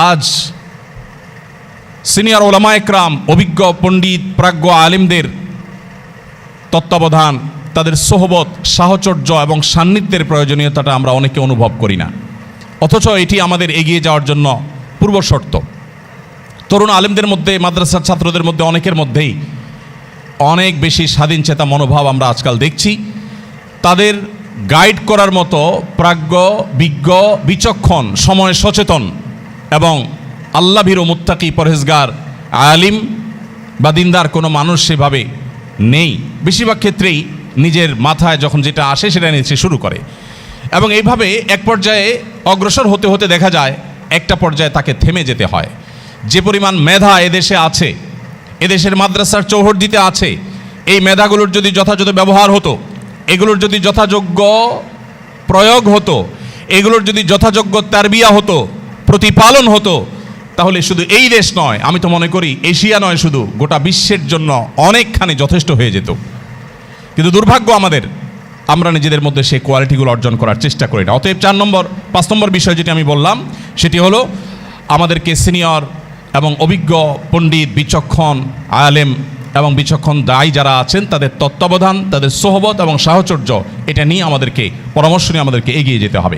আজ সিনিয়র ওলামা একরাম, অভিজ্ঞ পণ্ডিত প্রাজ্ঞ আলিমদের তত্ত্বাবধান, তাদের সোহবত, সাহচর্য এবং সান্নিধ্যের প্রয়োজনীয়তাটা আমরা অনেকে অনুভব করি না, অথচ এটি আমাদের এগিয়ে যাওয়ার জন্য পূর্ব শর্ত। তরুণ আলেমদের মধ্যে, মাদ্রাসার ছাত্রদের মধ্যে অনেকের মধ্যেই অনেক বেশি স্বাধীন চেতা মনোভাব আমরা আজকাল দেখছি। তাদের গাইড করার মতো প্রাজ্ঞ, বিজ্ঞ, বিচক্ষণ, সময় সচেতন এবং আল্লাহভীরু, মুত্তাকি, পরহেজগার, আলিম বা দিনদার কোনো মানুষ সেভাবে নেই। বেশিরভাগ ক্ষেত্রেই নিজের মাথায় যখন যেটা আসে সেটা নিতে শুরু করে এবং এইভাবে এক পর্যায়ে অগ্রসর হতে হতে দেখা যায় একটা পর্যায়ে তাকে থেমে যেতে হয়। যে পরিমাণ মেধা এদেশে আছে, এদেশের মাদ্রাসার চৌহদ্দিতে আছে, এই মেধাগুলোর যদি যথাযথ ব্যবহার হতো, এগুলোর যদি যথাযোগ্য প্রয়োগ হতো, এগুলোর যদি যথাযোগ্য তারবিয়া হতো, প্রতিপালন হতো, তাহলে শুধু এই দেশ নয়, আমি তো মনে করি এশিয়া নয়, শুধু গোটা বিশ্বের জন্য অনেকখানি যথেষ্ট হয়ে যেত। কিন্তু দুর্ভাগ্য আমাদের, আমরা নিজেদের মধ্যে সেই কোয়ালিটিগুলো অর্জন করার চেষ্টা করি না। অতএব 5 নম্বর বিষয় যেটি আমি বললাম সেটি হলো আমাদেরকে সিনিয়র এবং অভিজ্ঞ পণ্ডিত, বিচক্ষণ আলেম এবং বিচক্ষণ দায়ী যারা আছেন তাদের তত্ত্বাবধান, তাদের সোহবত এবং সাহচর্য, এটা নিয়ে আমাদেরকে, পরামর্শ নিয়ে আমাদেরকে এগিয়ে যেতে হবে।